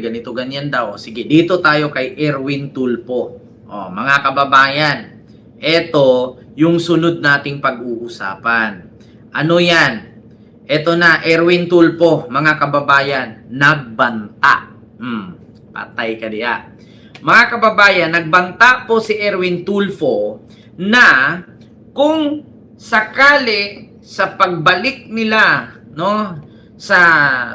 ganito ganyan daw. Sige, dito tayo kay Erwin Tulfo. Mga kababayan, ito yung sunod nating pag-uusapan. Ano yan? Ito na, Erwin Tulfo, mga kababayan, nagbanta. Patay ka diya. Mga kababayan, nagbanta po si Erwin Tulfo na kung sakali sa pagbalik nila, no, sa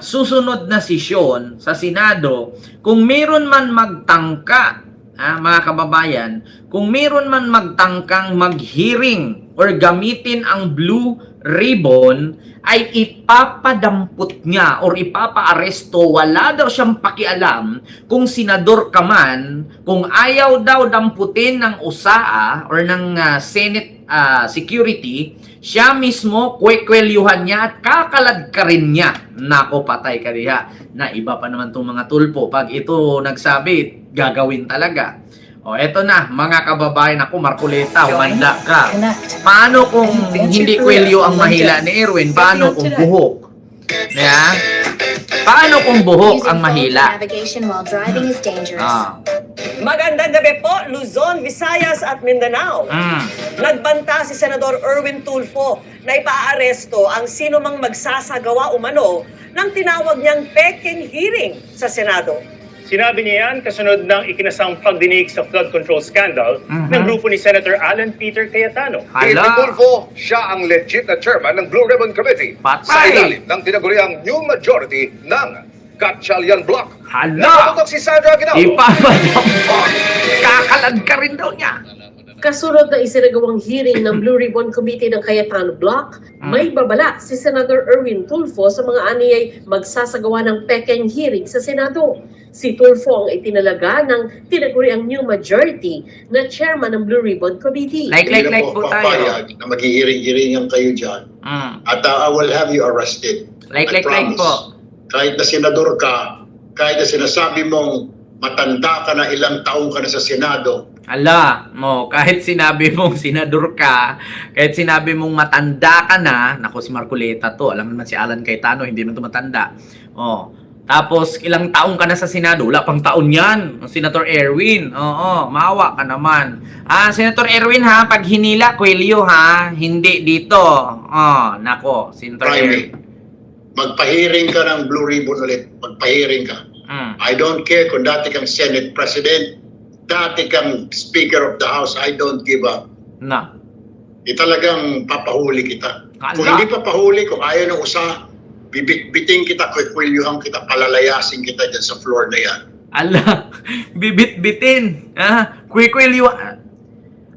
susunod na sesyon sa Senado, kung meron man magtangka, mga kababayan, kung meron man magtangkang mag-hearing or gamitin ang blue ribbon, ay ipapadampot niya or ipapa-aresto. Wala daw siyang pakialam kung senador ka man, kung ayaw daw damputin ng USAA or ng Senate security, siya mismo kwekwelyuhan niya at kakalad ka rin niya. Nako, patay ka diha. Na iba pa naman itong mga Tulfo. Pag ito nagsabi, gagawin talaga. Eto na, mga kababayan. Ako, Marcoleta, humanda ka. Paano kung hindi kwelyo ang mahila ni Erwin? Paano kung buhok? Paano kung buhok ang mahila? Magandang gabi po, Luzon, Visayas at Mindanao. Nagbanta si Senador Erwin Tulfo na ipaaresto ang sino mang magsasagawa umano ng tinawag niyang peking hearing sa Senado. Sinabi niya yan kasunod ng ikinasang pagdinig sa flood control scandal ng grupo ni Senator Alan Peter Cayetano. Erwin Tulfo, siya ang legit na chairman ng Blue Ribbon Committee sa ilalim ng tinaguriang new majority ng Gatchalian Bloc. Nakatutok si Sandra Aguinaldo. Ipapadampot. Kakalad ka rin daw niya. Kasunod na isinagawang hearing ng Blue Ribbon Committee ng Cayetano Bloc, may babala si Senator Erwin Tulfo sa mga aniyay magsasagawa ng peking hearing sa Senado. Si Tulfo ang itinalaga ng tinaguriang new majority na chairman ng Blue Ribbon Committee. Like po tayo. Papayag na mag-iiring-iringan kayo dyan. At I will have you arrested. Like po. Kahit na senador ka, kahit na sinasabi mong matanda ka na, ilang taong ka na sa Senado. Ala, kahit sinabi mong senador ka, kahit sinabi mong matanda ka na, nako si Marcoleta to, alam naman si Alan Cayetano, hindi man to matanda. Tapos ilang taong ka na sa Senado, wala pang taon yan, Senator Erwin. Maawa ka naman. Senator Erwin ha, pag hinila, kwelyo ha, hindi dito. Nako, Senator Erwin. Magpahiring ka ng Blue Ribbon ulit. Magpahiring ka. I don't care kung dati kang Senate President, dati kang Speaker of the House, I don't give up. Talagang papahuli kita. Kung hindi papahuli, kung ayaw ng usa, bibit-biting kita, kwikwelyuhan kita, palalayasin kita dyan sa floor na yan. Ala, bibit-bitin. Kwikwelyuhan.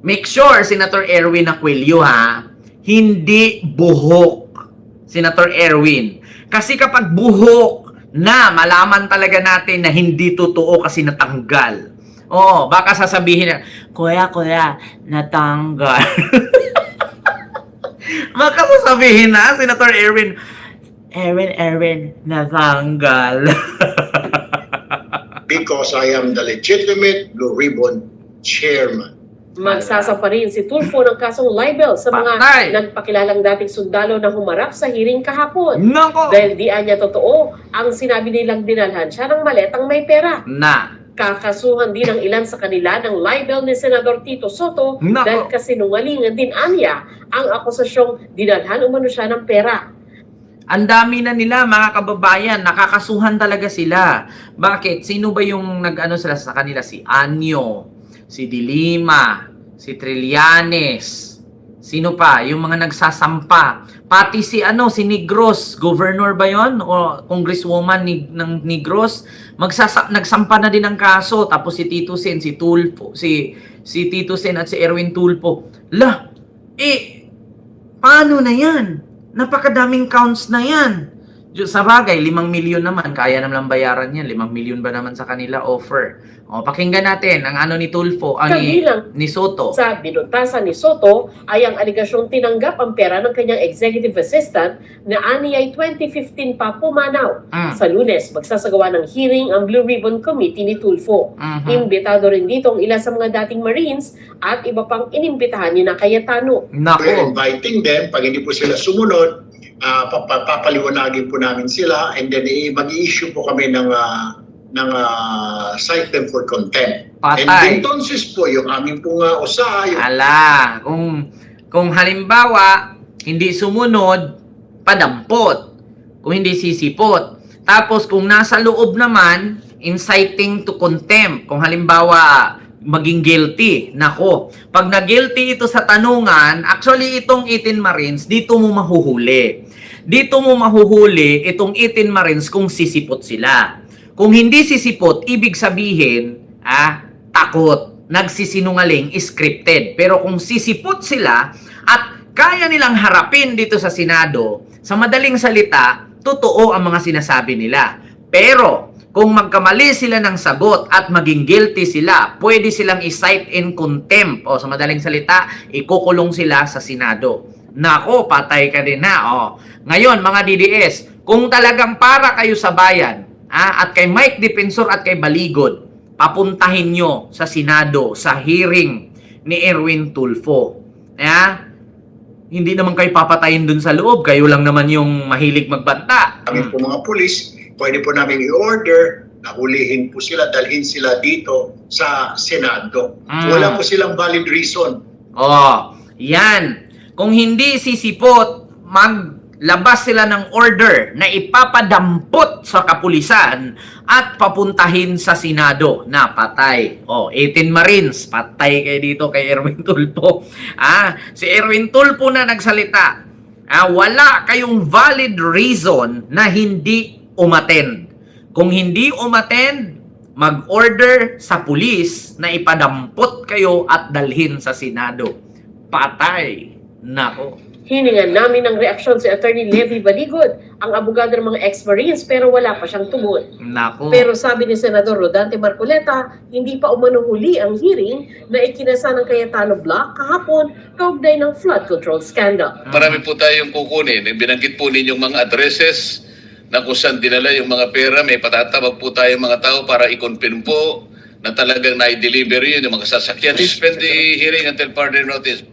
Make sure, Senator Erwin, na kwelyo ha, hindi buhok, Senator Erwin. Kasi kapag buhok na, malaman talaga natin na hindi totoo kasi natanggal. Baka sasabihin na, Kuya, natanggal. Baka sasabihin na, Senator Erwin, Erwin, natanggal. Because I am the legitimate Blue Ribbon Chairman. Magsasampa rin si Tulfo ng kasong libel sa mga nagpakilalang dating sundalo na humarap sa hearing kahapon. Dahil di anya totoo ang sinabi nilang dinalhan siya ng maletang may pera. Kakasuhan din ang ilan sa kanila ng libel ni Senador Tito Soto dahil kasinungalingan din anya ang akusasyong dinalhan umano siya ng pera. Ang dami na nila, mga kababayan, nakakasuhan talaga sila. Bakit? Sino ba yung nag-ano sila sa kanila? Si Anyo, si Dilima, si Trillanes, sino pa? Yung mga nagsasampa. Pati si si Negros, governor ba yon? O congresswoman ng Negros, nagsampa na din ng kaso. Tapos si Tito Sen, si Tulfo, si Tito Sen at si Erwin Tulfo. Paano na yan? Napakadaming counts na yan. Sa bagay, 5 milyon naman. Kaya naman bayaran yan. 5 milyon ba naman sa kanila offer? Pakinggan natin ang ni Tulfo, ni Soto. Sa binuntasan ni Soto ay ang aligasyong tinanggap ang pera ng kanyang executive assistant na ay 2015 pa pumanaw. Sa Lunes, magsasagawa ng hearing ang Blue Ribbon Committee ni Tulfo. Imbitado rin dito ang ilan sa mga dating Marines at iba pang inimbitahan ni na Cayetano. We're inviting them, pag hindi po sila sumunod, papaliwanagin po namin sila and then mag-i-issue po kami ng cite them for contempt. Patay. And entonces po, yung aming pong usaha, yung Ala, kung halimbawa, hindi sumunod, padampot. Kung hindi sisipot. Tapos kung nasa loob naman, inciting to contempt. Kung halimbawa, maging guilty. Nako, pag na-guilty ito sa tanungan, actually itong 18 Marines, dito mo mahuhuli. Dito mo mahuhuli itong 18 Marines kung sisipot sila. Kung hindi sisipot, ibig sabihin, takot, nagsisinungaling, scripted. Pero kung sisipot sila at kaya nilang harapin dito sa Senado, sa madaling salita, totoo ang mga sinasabi nila. Pero kung magkamali sila ng sagot at maging guilty sila, pwede silang i-cite in contempt. O sa madaling salita, ikukulong sila sa Senado. Nako, patay ka din na. Ngayon, mga DDS, kung talagang para kayo sa bayan, at kay Mike Defensor at kay Baligod, papuntahin nyo sa Senado, sa hearing ni Erwin Tulfo. Hindi naman kayo papatayin dun sa loob. Kayo lang naman yung mahilig magbanta. kami po mga pulis, pwede po namin i-order na hulihin po sila, dalhin sila dito sa Senado. Wala po silang valid reason. Yan. Kung hindi sisipot, maglabas sila ng order na ipapadampot sa kapulisan at papuntahin sa Senado na patay. 18 Marines, patay kayo dito kay Erwin Tulfo. Si Erwin Tulfo na nagsalita. Wala kayong valid reason na hindi umattend. Kung hindi umattend, mag-order sa pulis na ipadampot kayo at dalhin sa Senado. Patay. Nako. Hiningan namin ng reaksyon si Attorney Levy Baligod, ang abogado ng mga ex-Marines, pero wala pa siyang tugon. Nako. Pero sabi ni Senador Rodante Marcoleta, hindi pa umanuhuli ang hearing na ikinasa ng Cayetano Block kahapon kaugnay ng flood control scandal. Marami po tayong kukunin. Binanggit po ninyong mga addresses na kung saan dinala yung mga pera. May patatawag po tayong mga tao para i-confirm po na talagang na-deliver yun yung mga sasakyan. Suspend the hearing until further notice.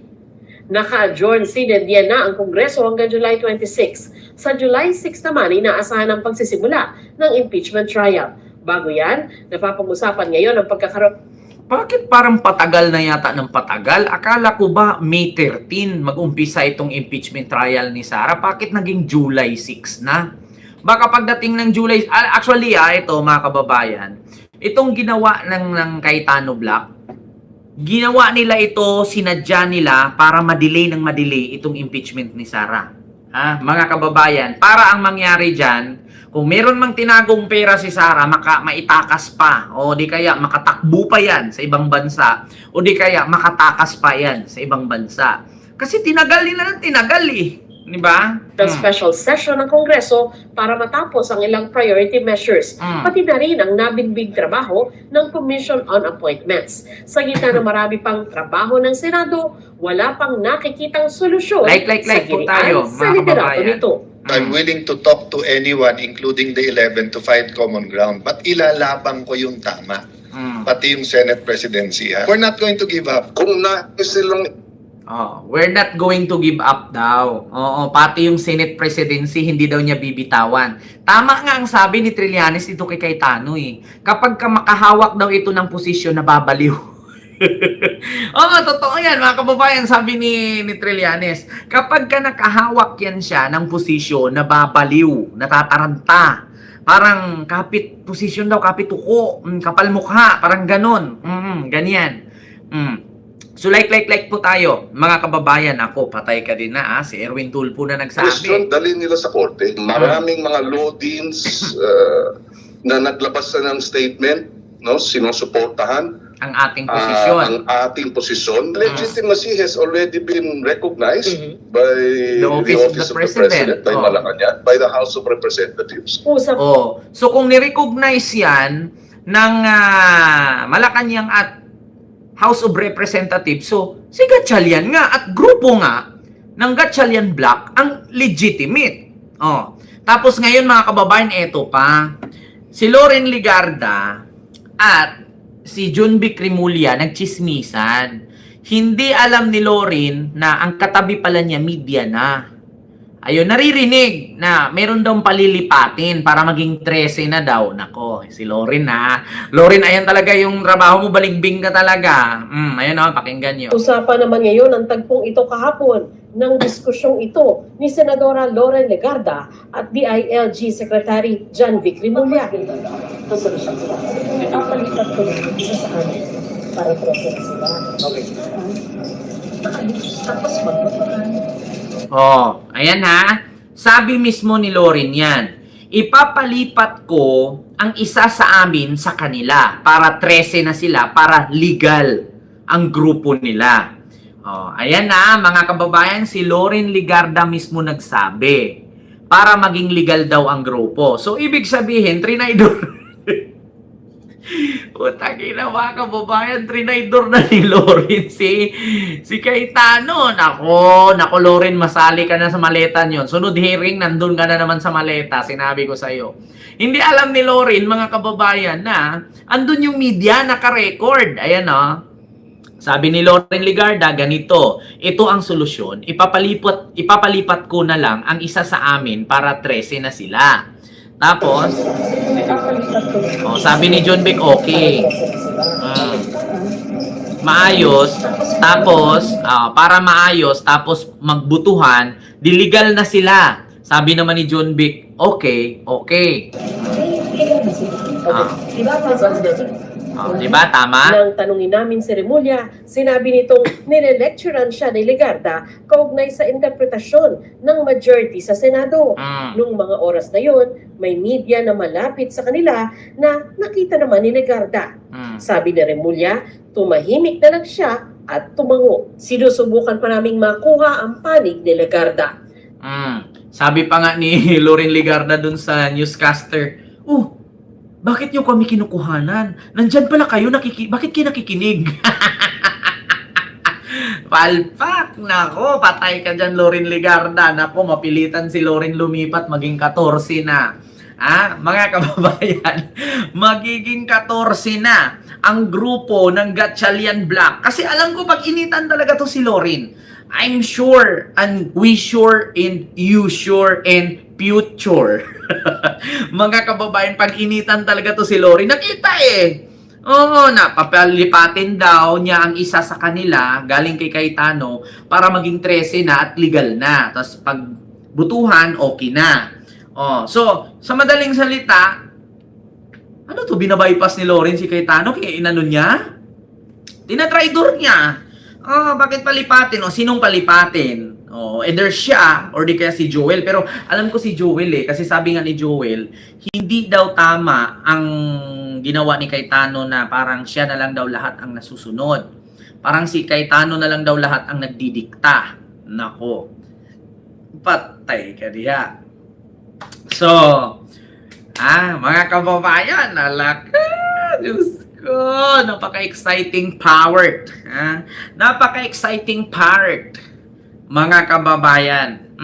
Naka-adjourn sinedya na ang Kongreso hanggang July 26. Sa July 6 naman, inaasahan ang pagsisimula ng impeachment trial. Bago yan, napapag-usapan ngayon ang pagkakaroon. Bakit parang patagal na yata ng patagal? Akala ko ba May 13 mag-umpisa itong impeachment trial ni Sara? Bakit naging July 6 na? Baka pagdating ng July... Actually, ito mga kababayan, itong ginawa ng Cayetano Block, ginawa nila ito, sinadya nila para madelay ng madelay itong impeachment ni Sara. Mga kababayan, para ang mangyari dyan, kung meron mang tinagong pera si Sara, maitakas pa, o di kaya makatakbo pa yan sa ibang bansa, o di kaya makatakas pa yan sa ibang bansa. Kasi tinagal nila ng tinagal Di ba? ng special session ng Kongreso para matapos ang ilang priority measures, pati na rin ang nabinbig trabaho ng Commission on Appointments. Sa gitna ng marami pang trabaho ng Senado, wala pang nakikitang solusyon sa po gilian tayo, sa mga liderato kababayan. nito. I'm willing to talk to anyone, including the 11, to find common ground. But ilalabang ko yung tama. Pati yung Senate presidency. We're not going to give up. Kung nais silang We're not going to give up daw. Pati yung Senate presidency, hindi daw niya bibitawan. Tama nga ang sabi ni Trillanes dito kay Cayetano Kapag ka makahawak daw ito ng posisyon, nababaliw. Totoo yan mga kababayan, sabi ni Trillanes. Kapag ka nakahawak yan siya ng posisyon, nababaliw, natataranta. Parang kapit posisyon daw, kapit uko, kapal mukha, parang ganon. Ganyan. So like po tayo, mga kababayan. Ako, patay ka din na si Erwin Tulfo na question, nagsabi. dalhin nila sa korte. Maraming mga law deans na naglabas na ng statement, sinusuportahan Ang ating posisyon. ang ating posisyon. Legitimacy has already been recognized by The office of the President. by Malacanang, by the House of Representatives. Usap So kung ni-recognize yan ng Malacanang at House of Representatives, so si Gatchalian nga at grupo nga ng Gatchalian Block ang legitimate. Tapos ngayon mga kababayan, eto pa. Si Loren Ligarda at si John B. Cremulya nagchismisan. Hindi alam ni Loren na ang katabi pala niya media na. Ayun, naririnig na meron daw palilipatin para maging 13 na daw. Nako, si Lorin ha. Lorin, ayan talaga yung trabaho mo, baligbing ka talaga. Ayun o, pakinggan nyo. Usapan naman ngayon ang tagpong ito kahapon ng diskusyong ito ni Senadora Loren Legarda at DILG Secretary John Vic Rimulya. Kasolusyon sila. Napalipat ko ng isa sa amin para process sila. Okay. Tapos Oh, ayan ha. Sabi mismo ni Lorin yan. Ipapalipat ko ang isa sa amin sa kanila para 13 na sila, para legal ang grupo nila. Oh, ayan na mga kababayan, si Loren Legarda mismo nagsabi para maging legal daw ang grupo. So ibig sabihin, trinaydor. Utang ina mga kababayan, trinaydor na ni Loren si Cayetano. Nako, Loren, masali ka na sa maleta nyon. Sunod hearing, nandun ka na naman sa maleta. Sinabi ko sa'yo. Hindi alam ni Loren, mga kababayan, na andun yung media naka-record. Ayan o. Sabi ni Loren Legarda, ganito. Ito ang solusyon. Ipapalipat ko na lang ang isa sa amin para 13 na sila. Tapos, sabi ni John Vic, okay. Maayos. Tapos, para maayos, tapos magbutuhan, diligal na sila. Sabi naman ni John Vic, okay. Diba? Tama? Nang tanungin namin si Rimulya, sinabi nitong nire-lecturean siya ni Legarda kaugnay sa interpretasyon ng majority sa Senado. Nung mga oras na yun, may media na malapit sa kanila na nakita naman ni Legarda. Sabi ni Rimulya, tumahimik na lang siya at tumango. Sinusubukan pa naming makuha ang panig ni Legarda. Sabi pa nga ni Loren Legarda dun sa newscaster, bakit nyo kami kinukuhanan? Nandyan pala kayo, bakit kayo nakikinig? Palpak! Nako, patay ka dyan, Loren Legarda. Nako, mapilitan si Loren lumipat, maging 14 na. Mga kababayan, magiging 14 na ang grupo ng Gatchalian Black. Kasi alam ko, pag initan talaga to si Loren, I'm sure, and we sure, and you sure, and future. Mga kababayan, pag initan talaga to si Loren, nakita Oo, napapalipatin daw niya ang isa sa kanila, galing kay Cayetano, para maging 13 na at legal na. Tapos pag butuhan, okay na. So, sa madaling salita, ano to, binabypass ni Loren si Cayetano? Kaya inano niya? Tinatraidor niya. Bakit palipatin? Sinong palipatin? Either siya or di kaya si Joel. Pero alam ko si Joel kasi sabi nga ni Joel, hindi daw tama ang ginawa ni Cayetano na parang siya na lang daw lahat ang nasusunod. Parang si Cayetano na lang daw lahat ang nagdidikta. Nako. Patay ka diya. So, mga kababayan, alaka, Diyos ko, napaka-exciting part. Napaka-exciting part, mga kababayan.